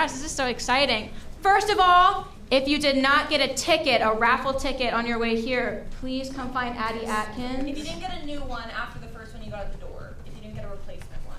gosh, this is so exciting. First of all, if you did not get a ticket, a raffle ticket on your way here, please come find Addie Atkins. If you didn't get a new one after the first one you got at the door, if you didn't get a replacement one,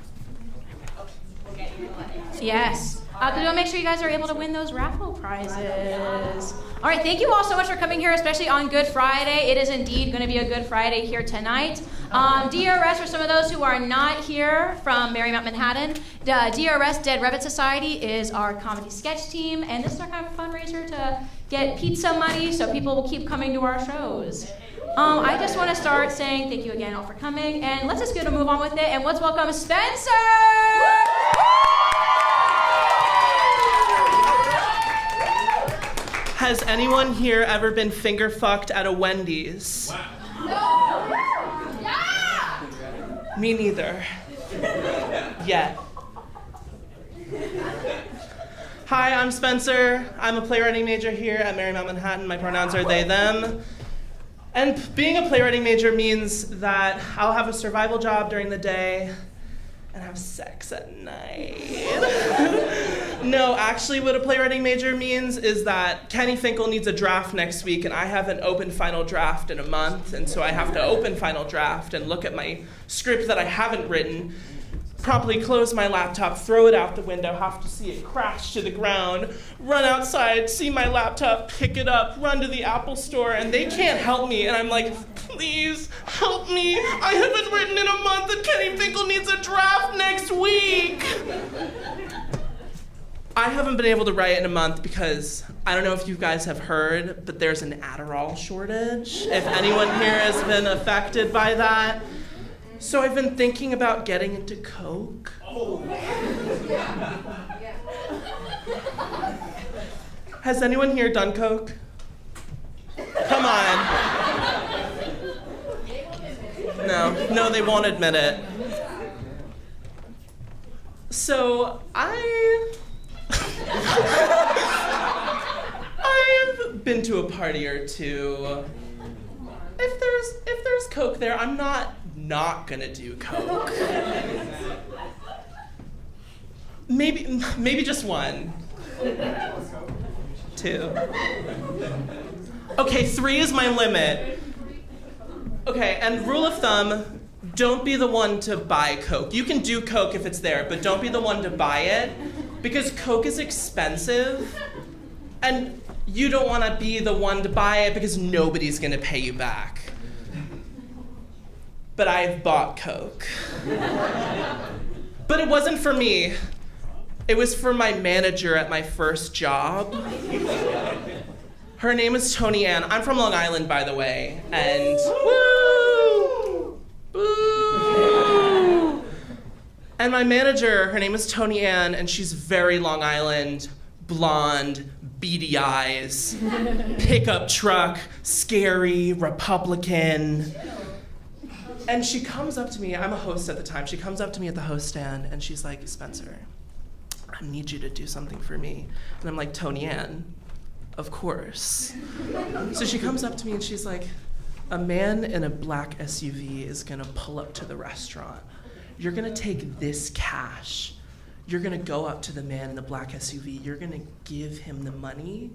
okay, we'll get you one. Yes. We'll make sure you guys are able to win those raffle prizes. All right, thank you all so much for coming here, especially on Good Friday. It is indeed going to be a Good Friday here tonight. DRS, for some of those who are not here from Marymount Manhattan, DRS, Dead Rabbit Society, is our comedy sketch team, and this is our kind of fundraiser to get pizza money so people will keep coming to our shows. I just want to start saying thank you again all for coming, and let's just get to move on with it, and let's welcome Spencer! Has anyone here ever been finger fucked at a Wendy's? Wow. No! Yeah! Me neither. Yet. Hi, I'm Spencer. I'm a playwriting major here at Marymount Manhattan. My pronouns are they, them. And being a playwriting major means that I'll have a survival job during the day and have sex at night. No, actually what a playwriting major means is that Kenny Finkel needs a draft next week and I have an open final draft in a month, and so I have to open final draft and look at my script that I haven't written, promptly close my laptop, throw it out the window, have to see it crash to the ground, run outside, see my laptop, pick it up, run to the Apple store, and they can't help me. And I'm like, please help me. I haven't written in a month and Kenny Finkel needs a draft next week. I haven't been able to write in a month because I don't know if you guys have heard, but there's an Adderall shortage. If anyone here has been affected by that. So I've been thinking about getting into coke. Oh. Has anyone here done coke? Come on. No, they won't admit it. So I've been to a party or two. If there's coke there, I'm not gonna do coke. Maybe just one. 2. Okay, 3 is my limit. Okay, and rule of thumb, don't be the one to buy coke. You can do coke if it's there, but don't be the one to buy it, because coke is expensive, and you don't want to be the one to buy it because nobody's gonna pay you back. But I've bought coke. But it wasn't for me. It was for my manager at my first job. Her name is Tony Ann. I'm from Long Island, by the way. And woo! Woo! And my manager, her name is Tony Ann, and she's very Long Island, blonde, beady eyes, pickup truck, scary, Republican. And she comes up to me, I'm a host at the time, she comes up to me at the host stand and she's like, Spencer, I need you to do something for me. And I'm like, Tony Ann, of course. So she comes up to me and she's like, a man in a black SUV is gonna pull up to the restaurant. You're gonna take this cash. You're gonna go up to the man in the black SUV, you're gonna give him the money,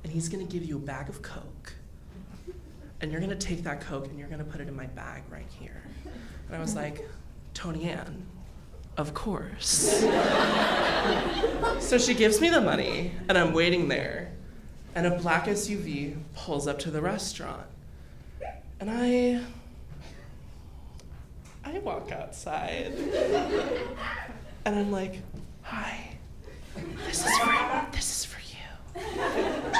and he's gonna give you a bag of Coke. And you're gonna take that Coke and you're gonna put it in my bag right here. And I was like, Tony Ann, of course. So she gives me the money and I'm waiting there and a black SUV pulls up to the restaurant. And I walk outside and I'm like, hi, this is for you.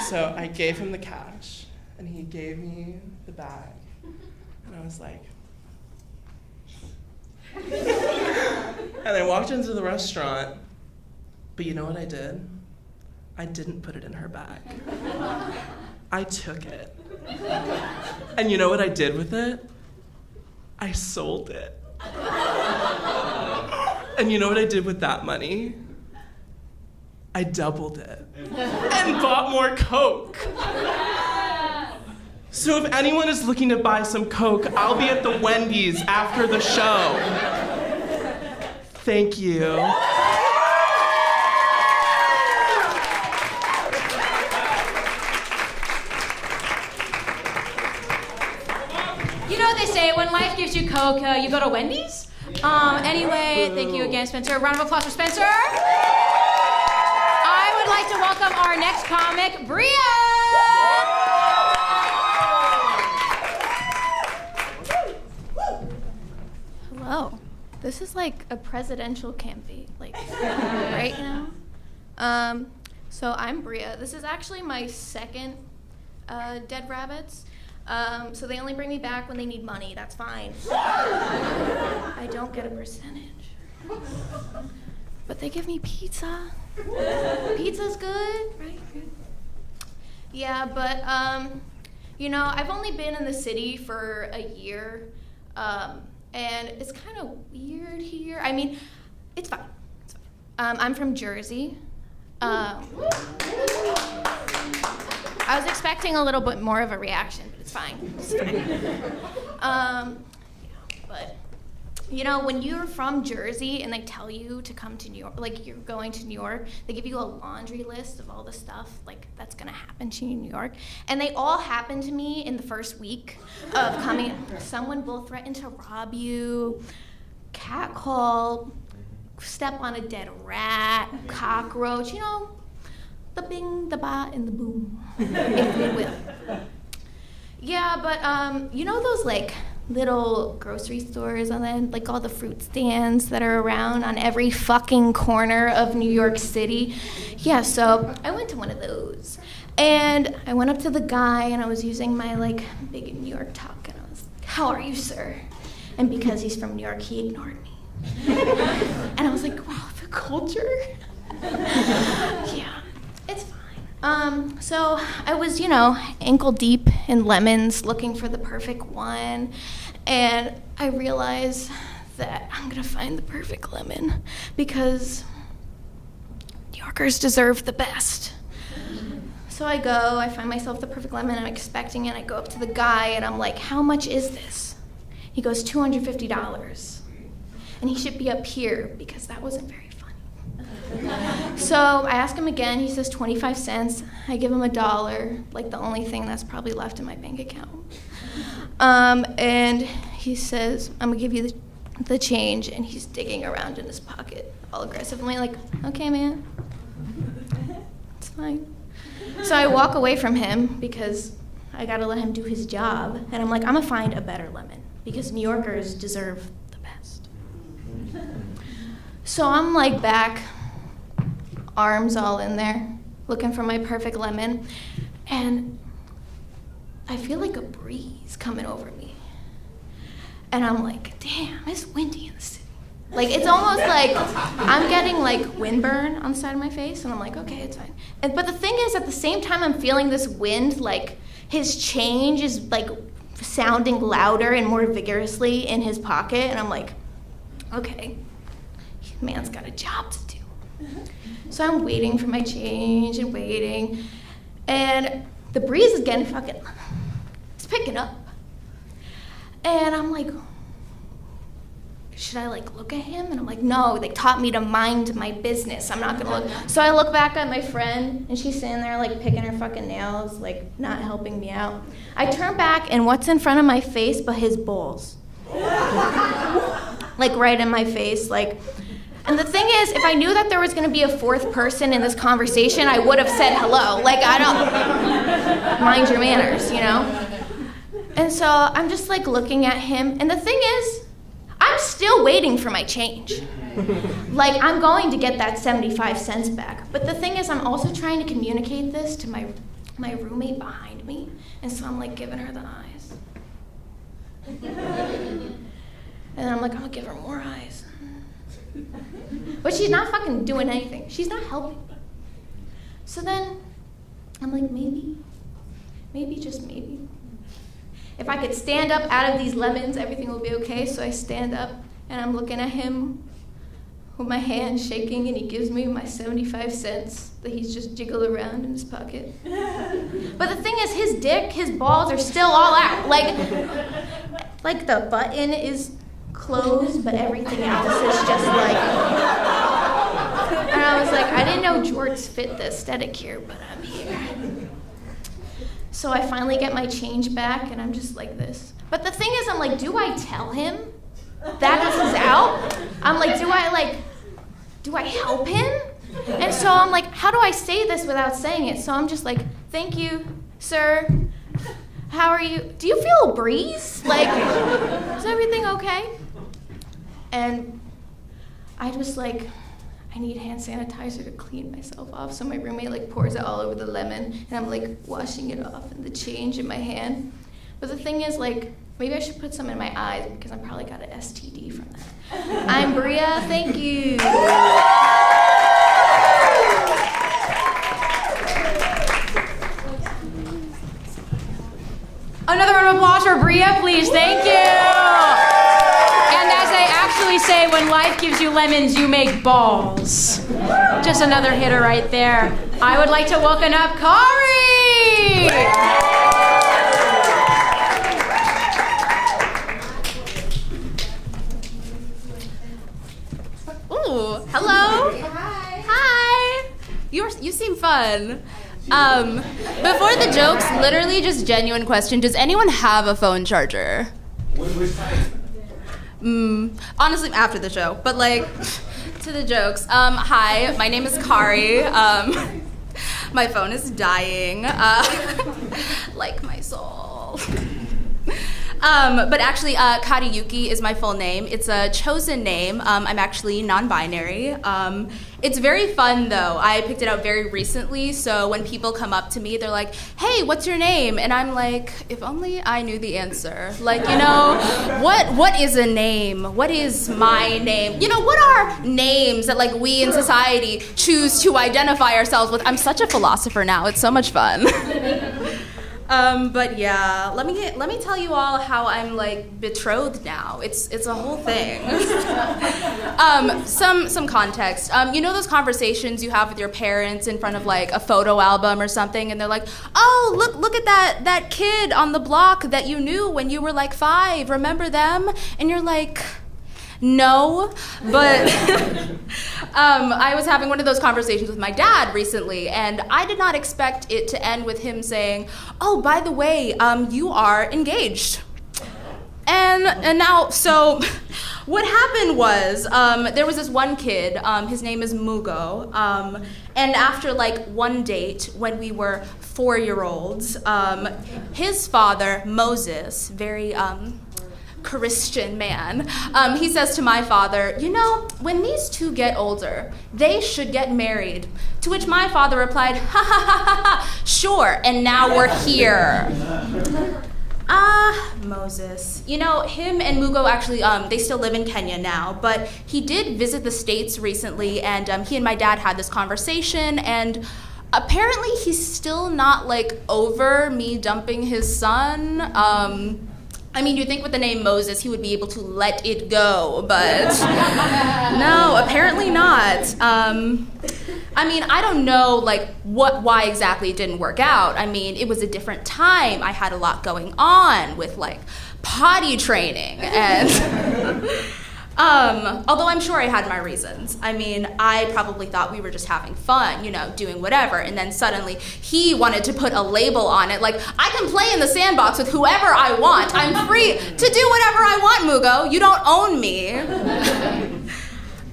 So I gave him the cash and he gave me the bag. And I was like, and I walked into the restaurant, but you know what I did? I didn't put it in her bag. I took it. And you know what I did with it? I sold it. And you know what I did with that money? I doubled it and bought more Coke. So if anyone is looking to buy some Coke, I'll be at the Wendy's after the show. Thank you. what they say, when life gives you Coke, you go to Wendy's. Anyway, thank you again, Spencer. A round of applause for Spencer. I would like to welcome our next comic, Bria. Hello. This is like a presidential campaign, like right now. So I'm Bria. This is actually my second Dead Rabbits. So they only bring me back when they need money. That's fine. I don't get a percentage. But they give me pizza. Pizza's good, right? Yeah, but I've only been in the city for a year. And it's kind of weird here. I mean, it's fine. I'm from Jersey. I was expecting a little bit more of a reaction, but it's fine. It's fine. But, when you're from Jersey and they tell you to come to New York, like you're going to New York, they give you a laundry list of all the stuff like that's gonna happen to you in New York. And they all happened to me in the first week of coming. Someone will threaten to rob you, catcall, step on a dead rat, cockroach, the bing, the ba, and the boom, if you will. Yeah, but those like little grocery stores and then like all the fruit stands that are around on every fucking corner of New York City? Yeah, so I went to one of those. And I went up to the guy and I was using my like big New York talk and I was, "How are you, sir?" And because he's from New York, he ignored me. And I was like, wow, the culture. Yeah, it's fine. So I was, ankle deep in lemons looking for the perfect one. And I realized that I'm gonna find the perfect lemon because New Yorkers deserve the best. So I find myself the perfect lemon, I'm expecting it, I go up to the guy and I'm like, "How much is this?" He goes, $250. And he should be up here because that wasn't very funny. So I ask him again, he says 25 cents. I give him $1, like the only thing that's probably left in my bank account. And he says, "I'm gonna give you the change," and he's digging around in his pocket all aggressively, like, "Okay, man, it's fine." So I walk away from him because I gotta let him do his job. And I'm like, I'm gonna find a better lemon because New Yorkers deserve the best. So I'm like back, arms all in there, looking for my perfect lemon. And I feel like a breeze coming over me. And I'm like, damn, it's windy in the city. Like, it's almost like I'm getting like windburn on the side of my face, and I'm like, okay, it's fine. But the thing is, at the same time I'm feeling this wind, like his change is like sounding louder and more vigorously in his pocket, and I'm like, okay, man's got a job to do. So I'm waiting for my change and waiting, and the breeze is getting it's picking up. And I'm like, should I like look at him? And I'm like, no, they taught me to mind my business. I'm not gonna look. So I look back at my friend and she's sitting there like picking her fucking nails, like not helping me out. I turn back and what's in front of my face but his balls? Like right in my face, like. And the thing is, if I knew that there was gonna be a fourth person in this conversation, I would have said hello. Like, I don't, mind your manners, And so I'm just like looking at him, and the thing is, I'm still waiting for my change. Like, I'm going to get that 75 cents back. But the thing is, I'm also trying to communicate this to my roommate behind me, and so I'm like giving her the eyes. And then I'm like, I'm gonna give her more eyes. But she's not fucking doing anything. She's not helping me. So then, I'm like, maybe, just maybe. If I could stand up out of these lemons, everything will be okay. So I stand up, and I'm looking at him with my hand shaking, and he gives me my 75 cents that he's just jiggled around in his pocket. But the thing is, his balls are still all out. Like the button is closed, but everything else is just like. And I was like, I didn't know jorts fit the aesthetic here, but I'm here. So I finally get my change back, and I'm just like this. But the thing is, I'm like, do I tell him that this is out? I'm like, do I help him? And so I'm like, how do I say this without saying it? So I'm just like, thank you, sir. How are you? Do you feel a breeze? Like, is everything okay? And I was like, I need hand sanitizer to clean myself off. So my roommate like pours it all over the lemon, and I'm like washing it off and the change in my hand. But the thing is, like, maybe I should put some in my eyes because I probably got an STD from that. I'm Bria, thank you. Another round of applause for Bria, please, thank you. And as they actually say, when life gives you lemons, you make balls. Just another hitter right there. I would like to welcome up Kari! Ooh, hello. Hi. You seem fun. Before the jokes, literally just genuine question. Does anyone have a phone charger? Honestly, after the show, but like, to the jokes. Hi, my name is Kari. My phone is dying, like my soul. But actually, Kariuki is my full name. It's a chosen name. I'm actually non-binary. It's very fun, though. I picked it out very recently, so when people come up to me, they're like, hey, what's your name? And I'm like, if only I knew the answer. Like, you know, what is a name? What is my name? You know, what are names that, like, we in society choose to identify ourselves with? I'm such a philosopher now. It's so much fun. But yeah, let me tell you all how I'm like betrothed now. It's a whole thing. Some context. You know those conversations you have with your parents in front of like a photo album or something, and they're like, "Oh, look at that kid on the block that you knew when you were like 5. Remember them?" And you're like, no, but I was having one of those conversations with my dad recently, and I did not expect it to end with him saying, oh, by the way, you are engaged. And now, so what happened was, there was this one kid, his name is Mugo, and after like one date when we were 4-year-olds, his father, Moses, very, Christian man, he says to my father, you know, when these two get older, they should get married. To which my father replied, ha ha ha ha ha, sure, and now we're here. Moses. You know, him and Mugo actually, they still live in Kenya now, but he did visit the States recently, and he and my dad had this conversation, and apparently he's still not, like, over me dumping his son. I mean, you'd think with the name Moses, he would be able to let it go, but no, apparently not. I mean, I don't know, like, why exactly it didn't work out. I mean, it was a different time. I had a lot going on with, like, potty training and... although I'm sure I had my reasons. I mean, I probably thought we were just having fun, you know, doing whatever, and then suddenly he wanted to put a label on it, like, I can play in the sandbox with whoever I want. I'm free to do whatever I want, Mugo. You don't own me.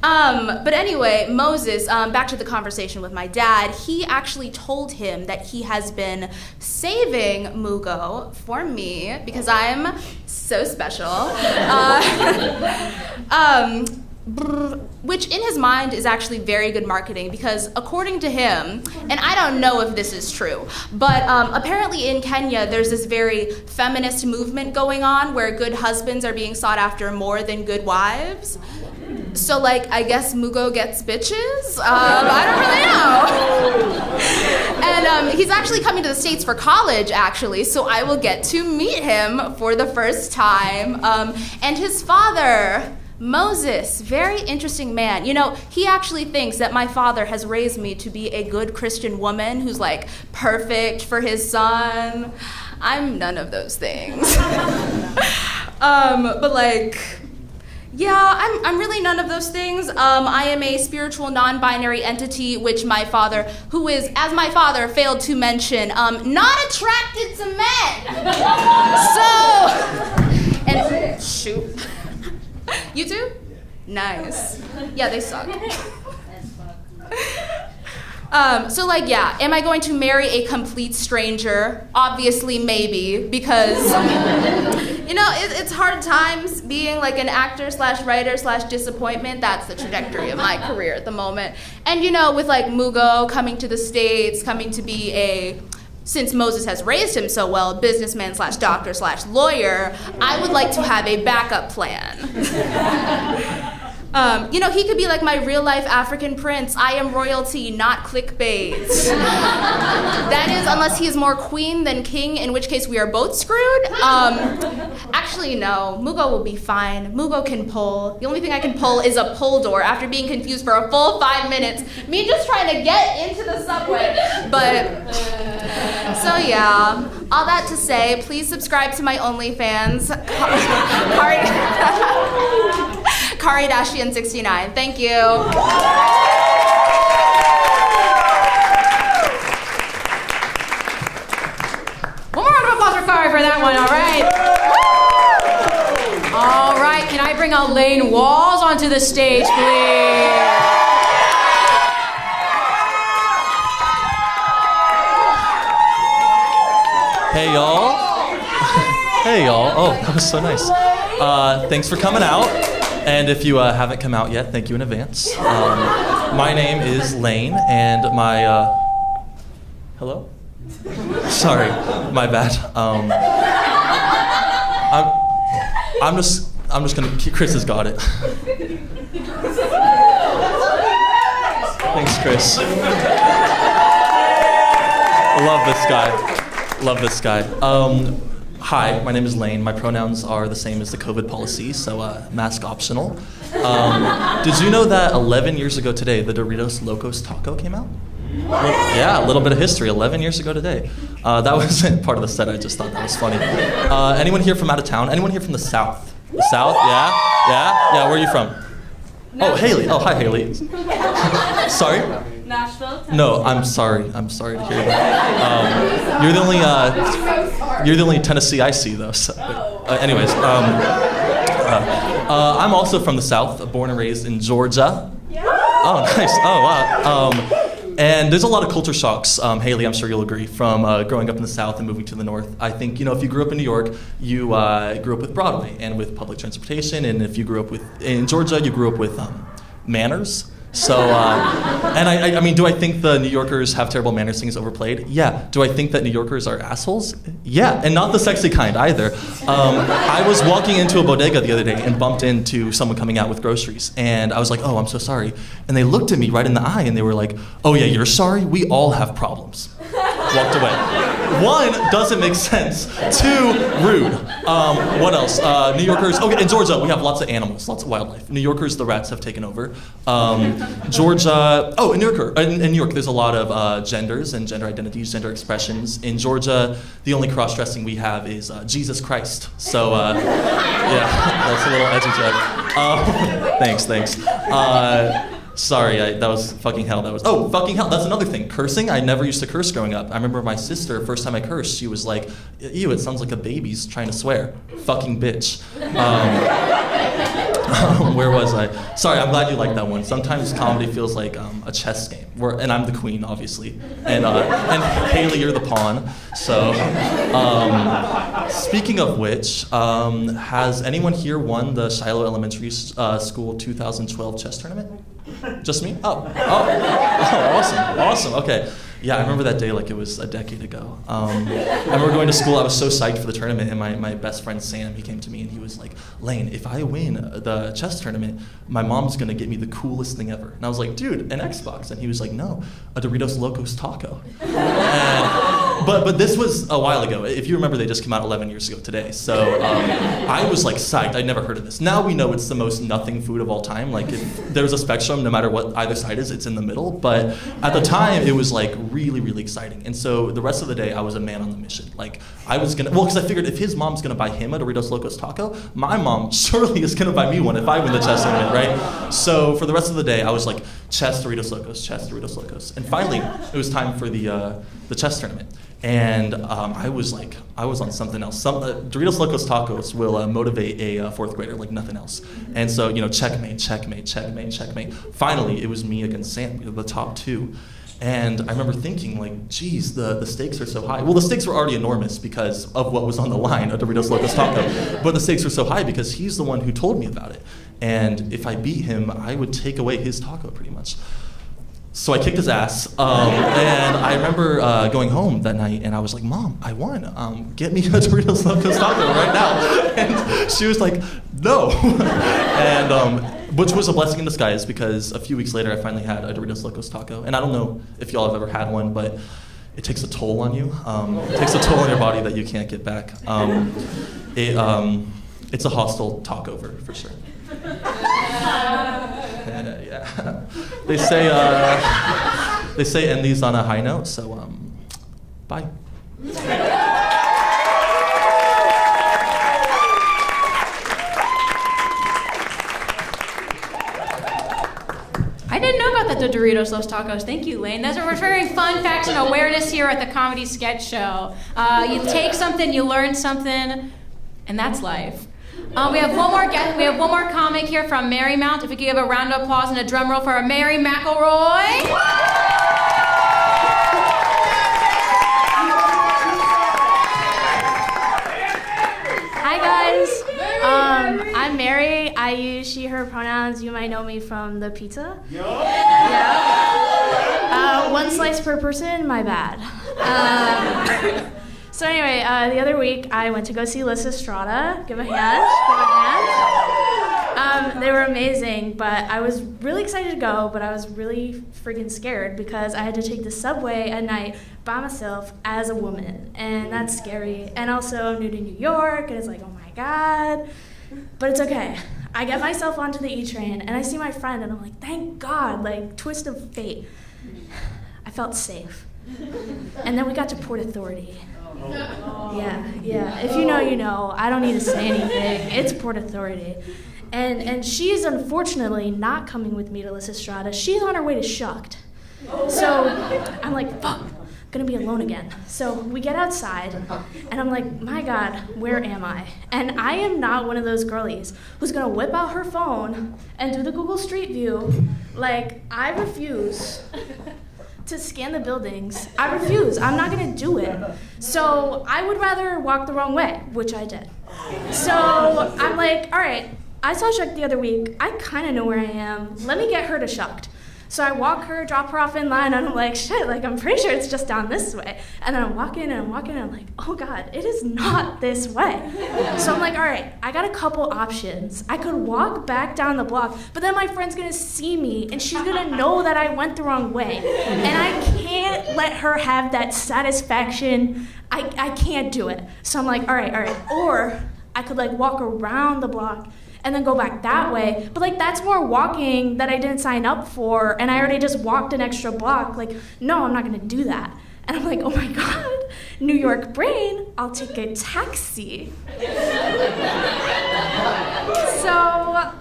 But anyway, Moses, back to the conversation with my dad, he actually told him that he has been saving Mugo for me because I'm so special. Which in his mind is actually very good marketing because according to him, and I don't know if this is true, but apparently in Kenya there's this very feminist movement going on where good husbands are being sought after more than good wives. So, like, I guess Mugo gets bitches? I don't really know. And he's actually coming to the States for college, actually, so I will get to meet him for the first time. And his father, Moses, very interesting man. You know, he actually thinks that my father has raised me to be a good Christian woman who's, like, perfect for his son. I'm none of those things. But, like... Yeah, I'm really none of those things. I am a spiritual non-binary entity, which my father, who is, as my father failed to mention, not attracted to men. And shoot. You too? Nice. Yeah, they suck. Yeah, am I going to marry a complete stranger? Obviously, maybe, because, it's hard times being like an actor / writer / disappointment. That's the trajectory of my career at the moment. And, with like Mugo coming to the States, coming to be since Moses has raised him so well, businessman / doctor / lawyer, I would like to have a backup plan. He could be like my real-life African prince. I am royalty, not clickbait. That is, unless he is more queen than king, in which case we are both screwed. Actually, no. Mugo will be fine. Mugo can pull. The only thing I can pull is a pull door after being confused for a full 5 minutes. Me just trying to get into the subway. But, so yeah. All that to say, please subscribe to my OnlyFans. Kari-69. Thank you. One more round of applause for Kari for that one, all right? All right, can I bring Elaine Walsh onto the stage, please? Hey, y'all. Hey, y'all. Oh, that was so nice. Thanks for coming out. And if you haven't come out yet, thank you in advance. My name is Lane, and my... Hello? Sorry, my bad. I'm just gonna... Chris has got it. Thanks, Chris. Love this guy. Love this guy. Hi, my name is Lane. My pronouns are the same as the COVID policy, so mask optional. Did you know that 11 years ago today, the Doritos Locos Taco came out? Yeah, a little bit of history, 11 years ago today. That wasn't part of the set, I just thought that was funny. Anyone here from out of town? Anyone here from the South? The South, yeah? Yeah, where are you from? Oh, Haley. Oh, hi, Haley. Sorry? Nashville. No, I'm sorry to hear that. You're the only Tennessee I see, though. So, anyways, I'm also from the South, born and raised in Georgia. Oh, nice. Oh, wow. And there's a lot of culture shocks, Haley, I'm sure you'll agree, from growing up in the South and moving to the North. I think, if you grew up in New York, you grew up with Broadway and with public transportation, and if you grew up in Georgia, you grew up with manners. So, and I mean, do I think the New Yorkers have terrible manners? Things overplayed? Yeah. Do I think that New Yorkers are assholes? Yeah, and not the sexy kind either. I was walking into a bodega the other day and bumped into someone coming out with groceries, and I was like, oh, I'm so sorry. And they looked at me right in the eye, and they were like, oh yeah, you're sorry? We all have problems. Walked away. One, doesn't make sense. Two, rude. What else? New Yorkers, okay, in Georgia, we have lots of animals, lots of wildlife. New Yorkers, the rats have taken over. Georgia, in New York, there's a lot of genders and gender identities, gender expressions. In Georgia, the only cross-dressing we have is Jesus Christ. So, yeah, that's a little edgy joke. Thanks. Sorry, that was fucking hell. Fucking hell, that's another thing. Cursing, I never used to curse growing up. I remember my sister, first time I cursed, she was like, ew, it sounds like a baby's trying to swear. Fucking bitch. Where was I? Sorry, I'm glad you liked that one. Sometimes comedy feels like a chess game, and I'm the queen, obviously. And Haley, you're the pawn. So, speaking of which, has anyone here won the Shiloh Elementary School 2012 chess tournament? Just me? Oh, awesome. Okay. Yeah, I remember that day like it was a decade ago. I remember going to school, I was so psyched for the tournament, and my best friend Sam, he came to me and he was like, Lane, if I win the chess tournament, my mom's gonna get me the coolest thing ever. And I was like, dude, an Xbox. And he was like, no, a Doritos Locos Taco. And But this was a while ago. If you remember, they just came out 11 years ago today. So I was like psyched. I'd never heard of this. Now we know it's the most nothing food of all time. Like if there's a spectrum, no matter what either side is, it's in the middle. But at the time, it was like really, really exciting. And so the rest of the day, I was a man on the mission. Like I was gonna, because I figured if his mom's gonna buy him a Doritos Locos taco, my mom surely is gonna buy me one if I win the chess tournament, right? So for the rest of the day, I was like chess Doritos Locos, chess Doritos Locos. And finally, it was time for the chess tournament. And I was on something else. Doritos Locos Tacos will motivate a fourth grader like nothing else. And so, checkmate, checkmate, checkmate, checkmate. Finally, it was me against Sam, the top two. And I remember thinking, like, geez, the stakes are so high. Well, the stakes were already enormous because of what was on the line, a Doritos Locos Taco. But the stakes were so high because he's the one who told me about it. And if I beat him, I would take away his taco pretty much. So I kicked his ass, and I remember going home that night, and I was like, Mom, I won. Get me a Doritos Locos Taco right now. And she was like, no. And which was a blessing in disguise, because a few weeks later, I finally had a Doritos Locos Taco. And I don't know if y'all have ever had one, but it takes a toll on you. It takes a toll on your body that you can't get back. It's a hostile talkover, for sure. Yeah. They say end these on a high note, so bye. I didn't know about the Doritos Los Tacos. Thank you, Lane. Those are very fun facts and awareness here at the Comedy Sketch Show. You take something, you learn something, and that's life. We have one more comic here from Marymount. If we could give a round of applause and a drum roll for Mary McElroy. Hi guys, I'm Mary. I use she, her pronouns. You might know me from the pizza. Yeah. One slice per person, my bad. So anyway, the other week I went to go see Lysistrata. Give a hand. They were amazing, but I was really excited to go, but I was really freaking scared because I had to take the subway at night by myself as a woman, and that's scary. And also new to New York, and it's like, oh my God. But it's okay. I get myself onto the E train, and I see my friend, and I'm like, thank God, like twist of fate. I felt safe. And then we got to Port Authority. Yeah. If you know, you know. I don't need to say anything. It's Port Authority. And she's unfortunately not coming with me to Lysistrata. She's on her way to Shucked. So I'm like, fuck, I'm gonna be alone again. So we get outside, and I'm like, my God, where am I? And I am not one of those girlies who's gonna whip out her phone and do the Google Street View. Like, I refuse to scan the buildings. I refuse. I'm not gonna do it. So I would rather walk the wrong way, which I did. So I'm like, all right, I saw Shucked the other week. I kind of know where I am. Let me get her to Shucked. So I walk her, drop her off in line, and I'm like, shit, like I'm pretty sure it's just down this way. And then I'm walking, and I'm like, oh God, it is not this way. So I'm like, all right, I got a couple options. I could walk back down the block, but then my friend's gonna see me, and she's gonna know that I went the wrong way. And I can't let her have that satisfaction. I can't do it. So I'm like, all right. Or I could like walk around the block and then go back that way. But like that's more walking that I didn't sign up for, and I already just walked an extra block. Like, no, I'm not gonna do that. And I'm like, oh my God, New York brain, I'll take a taxi. So,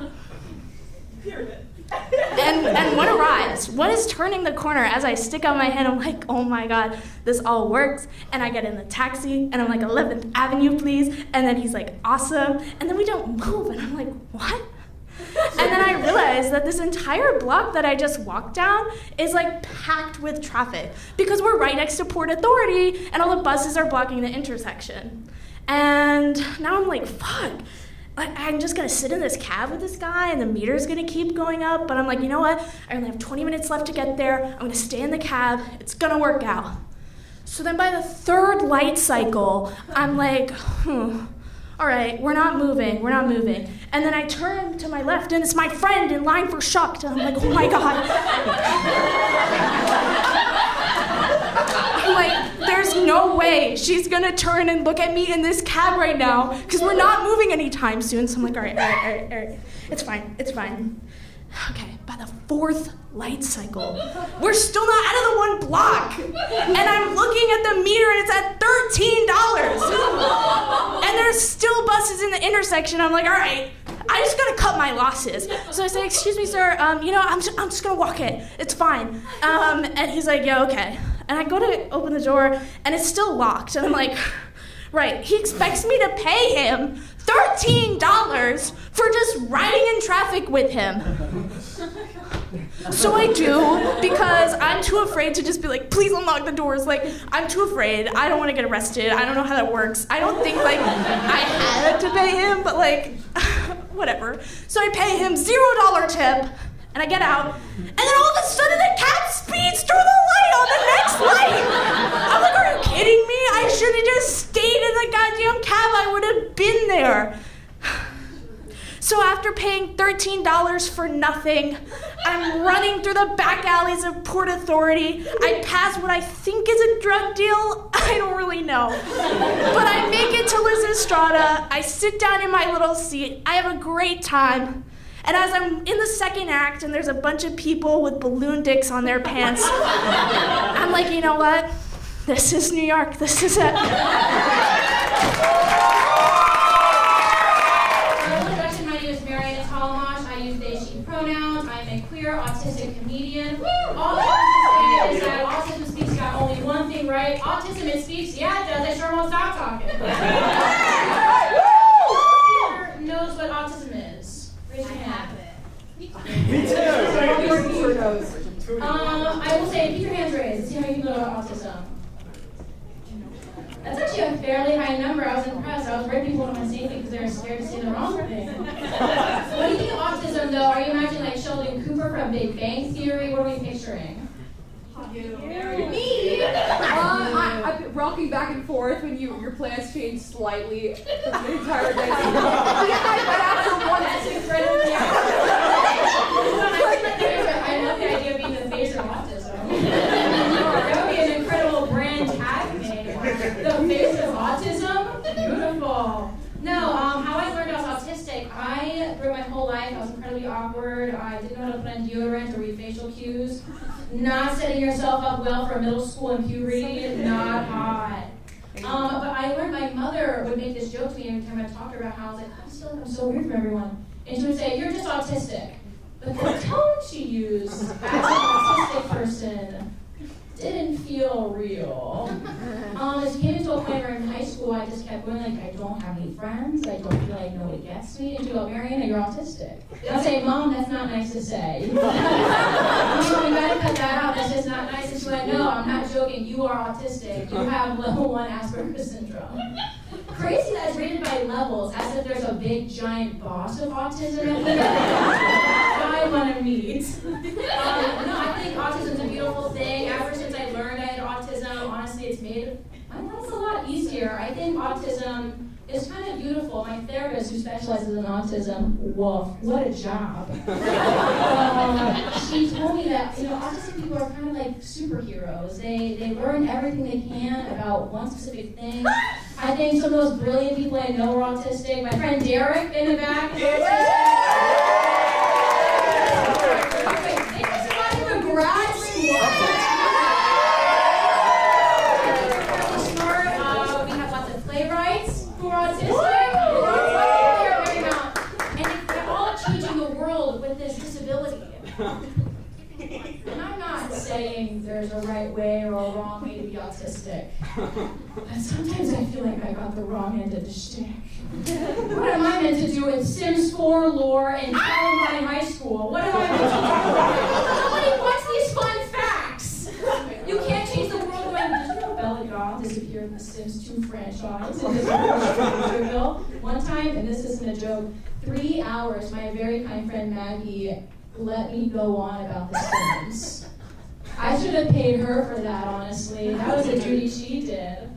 and one arrives. One is turning the corner as I stick out my hand. I'm like, oh my God, this all works. And I get in the taxi, and I'm like, 11th Avenue, please. And then he's like, awesome. And then we don't move, and I'm like, what? And then I realized that this entire block that I just walked down is like packed with traffic because we're right next to Port Authority, and all the buses are blocking the intersection. And now I'm like, fuck. I'm just gonna sit in this cab with this guy and the meter's gonna keep going up, but I'm like, you know what? I only have 20 minutes left to get there. I'm gonna stay in the cab. It's gonna work out. So then by the third light cycle, I'm like, all right, we're not moving. And then I turn to my left, and it's my friend in line for Shucked, and I'm like, oh my God. I'm like, there's no way she's gonna turn and look at me in this cab right now, because we're not moving anytime soon. So I'm like, all right. It's fine. Okay, by the 4th light cycle, we're still not out of the 1 block. And I'm looking at the meter and it's at $13. And there's still buses in the intersection. I'm like, all right, I just gotta cut my losses. So I say, excuse me, sir, I'm just gonna walk it. It's fine. And he's like, yeah, okay. And I go to open the door and it's still locked. And I'm like, right, he expects me to pay him $13 for just riding in traffic with him. So I do, because I'm too afraid to just be like, please unlock the doors. Like, I'm too afraid. I don't want to get arrested. I don't know how that works. I don't think, like, I had to pay him, but, like, whatever. So I pay him $0 tip, and I get out, and then all of a sudden the cab speeds through the light on the next light. I'm like, are you kidding me? I should have just stayed in the goddamn cab. I would have been there. So after paying $13 for nothing, I'm running through the back alleys of Port Authority. I pass what I think is a drug deal. I don't really know. But I make it to Liz Estrada. I sit down in my little seat. I have a great time. And as I'm in the 2nd act and there's a bunch of people with balloon dicks on their pants, I'm like, you know what? This is New York. This is it. My name is Maryanna Tollemache. I use they, she pronouns. I'm a queer autistic comedian. All I have to say is that Autism Speaks got only one thing right. Autism it speaks. Yeah, it does. I sure won't stop talking. Who knows what autism is? Raise your hand. Me too. I will say, keep your hands raised. See how many people know about autism. That's actually a fairly high number. I was impressed. I was worried people wouldn't want to say anything because they were scared to say the wrong thing. What do you think of autism, though? Are you imagining like Sheldon Cooper from Big Bang Theory? What are we picturing? Me? I'm rocking back and forth when your plans change slightly from the entire day. That's incredible. Yeah. I love the idea of being the face of autism. That would be an incredible brand tag name. The face of autism? Beautiful. No, how I learned I was autistic, through my whole life, I was incredibly awkward. I didn't know how to put on deodorant or read facial cues. Not setting yourself up well for middle school and puberty, not hot. But I learned my mother would make this joke to me every time I talked to her about how I was like, I just feel like I'm so weird from everyone. And she would say, you're just autistic. But the tone she used as an autistic person didn't feel real. It came into a point where in high school I just kept going like, I don't have any friends, I don't feel like nobody gets me. And she go, Maryanna, you're autistic. And I'll say, Mom, that's not nice to say. You gotta cut that out, that's just not nice. And she went, no, I'm not joking, you are autistic. You have level 1 Asperger's syndrome. Crazy that it's rated by levels, as if there's a big giant boss of autism at the end. I want to meet. No, I think autism's a beautiful thing. Ever since I learned I had autism, honestly, it's made my life a lot easier. I think autism is kind of beautiful. My therapist, who specializes in autism, woof, what a job. She told me that autistic people are kind of like superheroes. They learn everything they can about one specific thing. I think some of those brilliant people I know are autistic. My friend Derek in the back is autistic. They just got into grad school. We have lots of playwrights who are autistic. And they're all changing the world with this disability. And I'm not saying there's a right way or a wrong way to be autistic. But sometimes I feel like I got the wrong end of the shtick. What am I meant to do in Sims 4 lore and Columbine High School? What am I meant to do? Nobody wants these fun facts. You can't change the world going, did you know Bella Goth disappeared in the Sims 2 franchise? One time, and this isn't a joke, 3 hours, my very kind friend Maggie let me go on about the Sims. I should have paid her for that, honestly. That was a duty she did.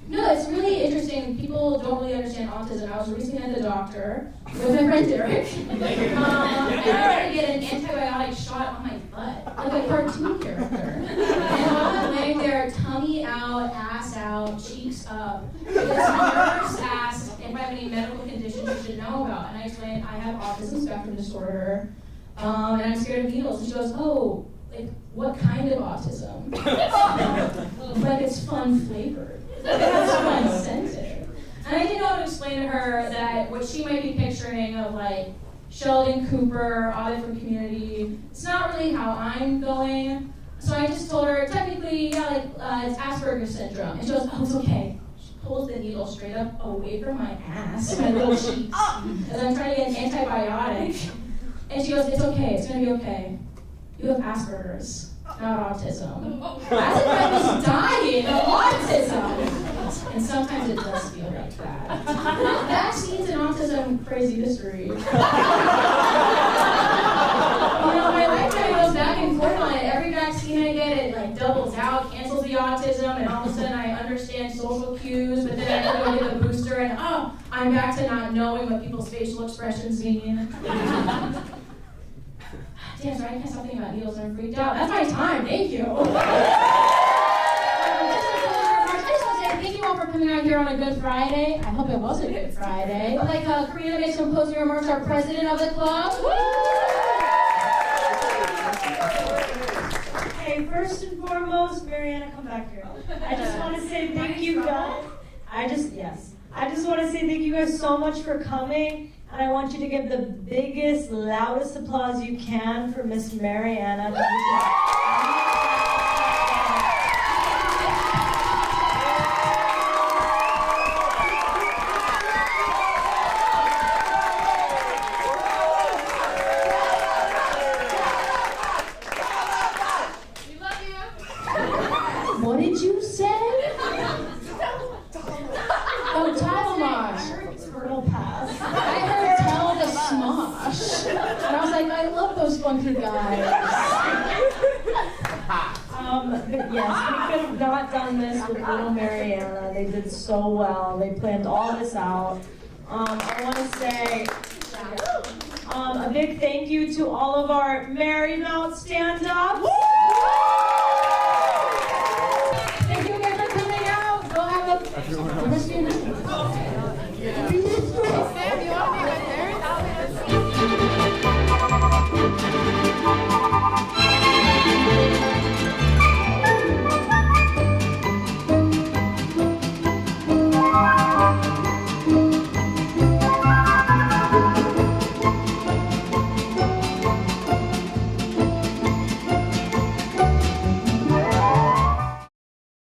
No, it's really interesting. People don't really understand autism. I was recently at the doctor with my friend Derek. And I had to get an antibiotic shot on my butt. like a cartoon character. And I'm laying there, tummy out, ass out, cheeks up. Because my nurse asked if I have any medical conditions you should know about. And I explained I have autism spectrum disorder, and I'm scared of needles. And she goes, oh, like what kind of autism? Like it's fun flavored. It's fun scented. And I didn't know how to explain to her that what she might be picturing of like Sheldon Cooper, audit from Community, it's not really how I'm going. So I just told her, technically, yeah, like it's Asperger's syndrome. And she goes, oh, it's okay. She pulls the needle straight up away from my ass, my little cheeks, as I'm trying to get an antibiotic. And she goes, it's okay, it's gonna be okay. You have Asperger's, not autism. As if I was dying of autism. And sometimes it does feel like that. Vaccines and autism, crazy history. You know, my lifetime goes back and forth on it. Every vaccine I get, it like doubles out, cancels the autism, and all of a sudden I understand social cues, but then I go get the booster and I'm back to not knowing what people's facial expressions mean. Damn, sorry, I can't stop thinking about needles and I'm freaked out. That's my time, thank you. Thank you all for coming out here on a Good Friday. I hope it was a Good Friday. I'd like Karina to make some closing remarks, our president of the club. Okay, first and foremost, Maryanna, come back here. I just want to say thank you guys. I just want to say thank you guys so much for coming. And I want you to give the biggest, loudest applause you can for Miss Maryanna. What did you say? Oh, Tollemache. Fertile pass. I heard tell the smosh. And I was like, I love those funky guys. But yes, we could have not done this with little Maryanna. They did so well. They planned all this out. I want to say a big thank you to all of our Marymount stand-ups.